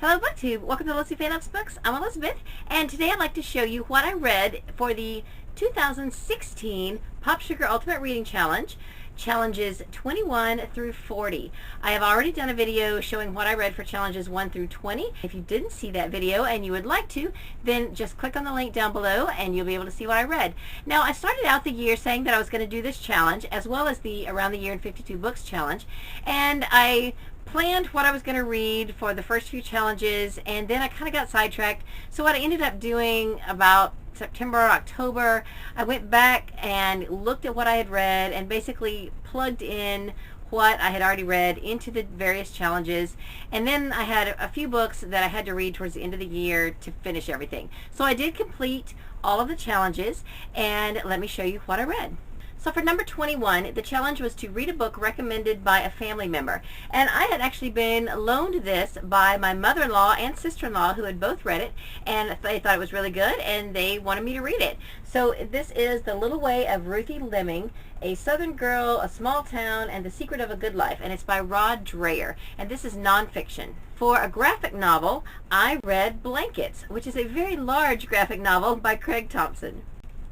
Hello BookTube, welcome to LizziefayeLovesBooks. I'm Elizabeth, and today I'd like to show you what I read for the 2016 Popsugar Ultimate Reading Challenge, challenges 21 through 40. I have already done a video showing what I read for challenges 1 through 20. If you didn't see that video and you would like to, then just click on the link down below and you'll be able to see what I read. Now, I started out the year saying that I was going to do this challenge as well as the Around the Year in 52 Books challenge, and I planned what I was going to read for the first few challenges, and then I kind of got sidetracked. So what I ended up doing about September or October, I went back and looked at what I had read and basically plugged in what I had already read into the various challenges, and then I had a few books that I had to read towards the end of the year to finish everything. So I did complete all of the challenges, and let me show you what I read. So for number 21, the challenge was to read a book recommended by a family member. And I had actually been loaned this by my mother-in-law and sister-in-law, who had both read it, and they thought it was really good, and they wanted me to read it. So this is The Little Way of Ruthie Lemming, A Southern Girl, A Small Town, and the Secret of a Good Life, and it's by Rod Dreher, and this is nonfiction. For a graphic novel, I read Blankets, which is a very large graphic novel by Craig Thompson.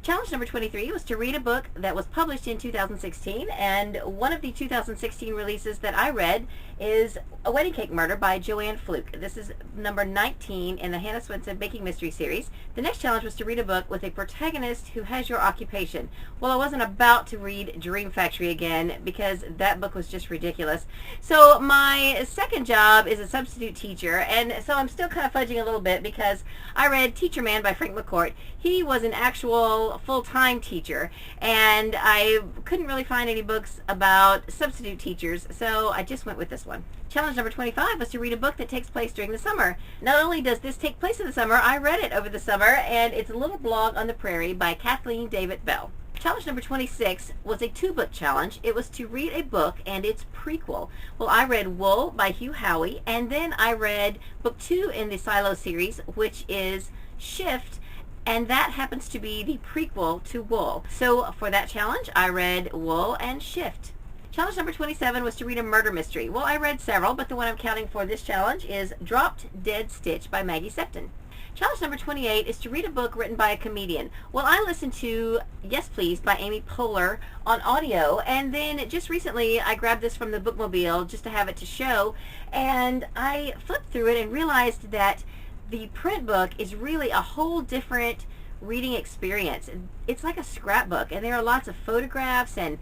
Challenge number 23 was to read a book that was published in 2016, and one of the 2016 releases that I read is A Wedding Cake Murder by Joanne Fluke. This is number 19 in the Hannah Swenson Baking Mystery series. The next challenge was to read a book with a protagonist who has your occupation. Well, I wasn't about to read Dream Factory again because that book was just ridiculous. So my second job is a substitute teacher, and so I'm still kind of fudging a little bit because I read Teacher Man by Frank McCourt. He was an actual full-time teacher, and I couldn't really find any books about substitute teachers, so I just went with this one. Challenge number 25 was to read a book that takes place during the summer. Not only does this take place in the summer, I read it over the summer, and it's A Little Blog on the Prairie by Kathleen David Bell. Challenge number 26 was a two-book challenge. It was to read a book and its prequel. Well, I read Wool by Hugh Howey, and then I read book 2 in the Silo series, which is Shift, and that happens to be the prequel to Wool. So for that challenge, I read Wool and Shift. Challenge number 27 was to read a murder mystery. Well, I read several, but the one I'm counting for this challenge is Dropped Dead Stitch by Maggie Sefton. Challenge number 28 is to read a book written by a comedian. Well, I listened to Yes Please by Amy Poehler on audio, and then just recently I grabbed this from the bookmobile just to have it to show, and I flipped through it and realized that the print book is really a whole different reading experience. It's like a scrapbook, and there are lots of photographs and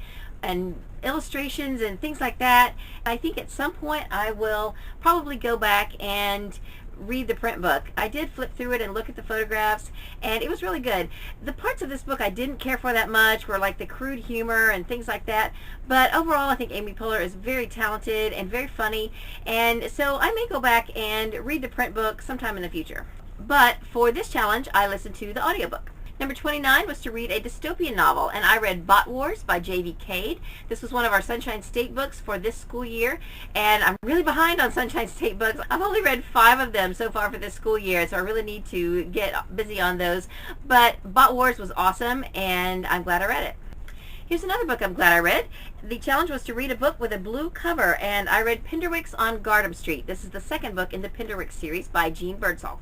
illustrations and things like that. I think at some point I will probably go back and read the print book. I did flip through it and look at the photographs, and it was really good. The parts of this book I didn't care for that much were like the crude humor and things like that, but overall I think Amy Poehler is very talented and very funny, and so I may go back and read the print book sometime in the future. But for this challenge, I listened to the audiobook. Number 29 was to read a dystopian novel, and I read Bot Wars by J.V. Cade. This was one of our Sunshine State books for this school year, and I'm really behind on Sunshine State books. I've only read 5 of them so far for this school year, so I really need to get busy on those. But Bot Wars was awesome, and I'm glad I read it. Here's another book I'm glad I read. The challenge was to read a book with a blue cover, and I read Pinderwicks on Gardam Street. This is the second book in the Pinderwicks series by Jean Birdsall.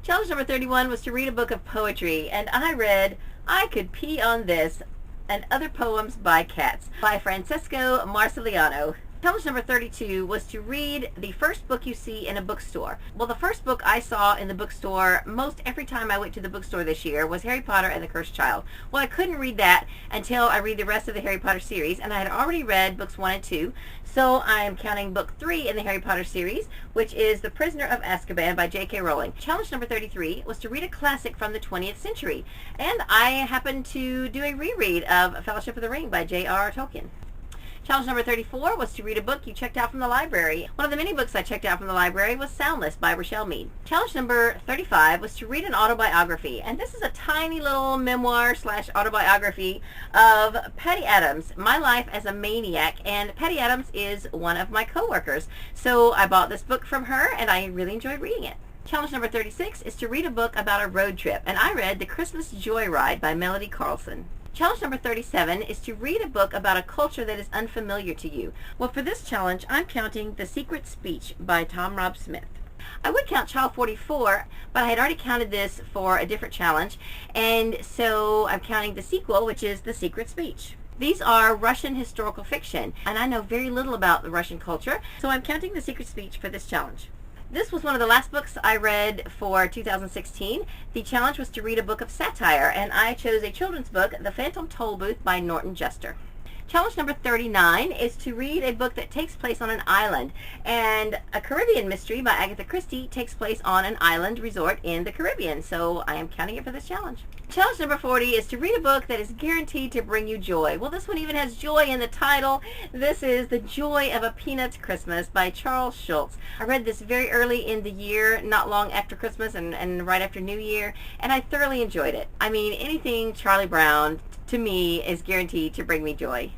Challenge number 31 was to read a book of poetry, and I read I Could Pee on This and Other Poems by Cats by Francesco Marciliano. Challenge number 32 was to read the first book you see in a bookstore. Well, the first book I saw in the bookstore most every time I went to the bookstore this year was Harry Potter and the Cursed Child. Well, I couldn't read that until I read the rest of the Harry Potter series, and I had already read books 1 and 2, so I am counting book 3 in the Harry Potter series, which is The Prisoner of Azkaban by J.K. Rowling. Challenge number 33 was to read a classic from the 20th century, and I happened to do a reread of Fellowship of the Ring by J.R.R. Tolkien. Challenge number 34 was to read a book you checked out from the library. One of the many books I checked out from the library was Soundless by Rochelle Mead. Challenge number 35 was to read an autobiography, and this is a tiny little memoir / autobiography of Patty Adams, My Life as a Maniac, and Patty Adams is one of my co-workers. So I bought this book from her, and I really enjoyed reading it. Challenge number 36 is to read a book about a road trip, and I read The Christmas Joyride by Melody Carlson. Challenge number 37 is to read a book about a culture that is unfamiliar to you. Well, for this challenge, I'm counting The Secret Speech by Tom Rob Smith. I would count Child 44, but I had already counted this for a different challenge, and so I'm counting the sequel, which is The Secret Speech. These are Russian historical fiction, and I know very little about the Russian culture, so I'm counting The Secret Speech for this challenge. This was one of the last books I read for 2016. The challenge was to read a book of satire, and I chose a children's book, The Phantom Toll Booth by Norton Juster. Challenge number 39 is to read a book that takes place on an island, and A Caribbean Mystery by Agatha Christie takes place on an island resort in the Caribbean, so I am counting it for this challenge. Challenge number 40 is to read a book that is guaranteed to bring you joy. Well, this one even has joy in the title. This is The Joy of a Peanuts Christmas by Charles Schulz. I read this very early in the year, not long after Christmas and right after New Year, and I thoroughly enjoyed it. I mean, anything Charlie Brown, to me, is guaranteed to bring me joy.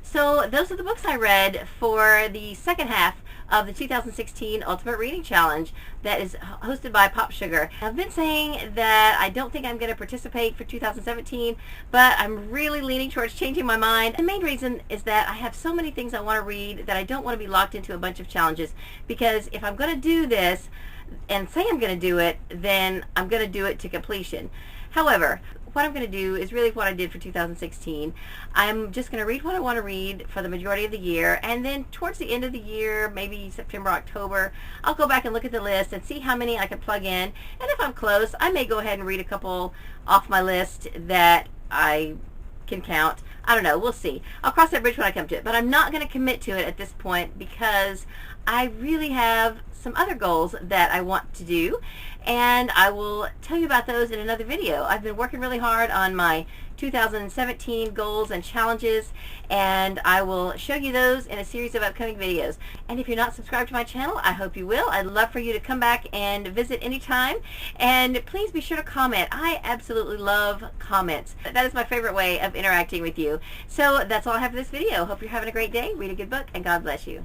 So those are the books I read for the second half of the 2016 Ultimate Reading Challenge that is hosted by Popsugar. I've been saying that I don't think I'm going to participate for 2017, but I'm really leaning towards changing my mind. The main reason is that I have so many things I want to read that I don't want to be locked into a bunch of challenges, because if I'm going to do this and say I'm going to do it, then I'm going to do it to completion. However, what I'm going to do is really what I did for 2016. I'm just going to read what I want to read for the majority of the year, and then towards the end of the year, maybe September, October, I'll go back and look at the list and see how many I can plug in, and if I'm close, I may go ahead and read a couple off my list that I can count. I don't know, we'll see. I'll cross that bridge when I come to it, but I'm not going to commit to it at this point because I really have some other goals that I want to do, and I will tell you about those in another video. I've been working really hard on my 2017 goals and challenges, and I will show you those in a series of upcoming videos. And if you're not subscribed to my channel, I hope you will. I'd love for you to come back and visit anytime, and please be sure to comment. I absolutely love comments. That is my favorite way of interacting with you. So that's all I have for this video. Hope you're having a great day. Read a good book, and God bless you.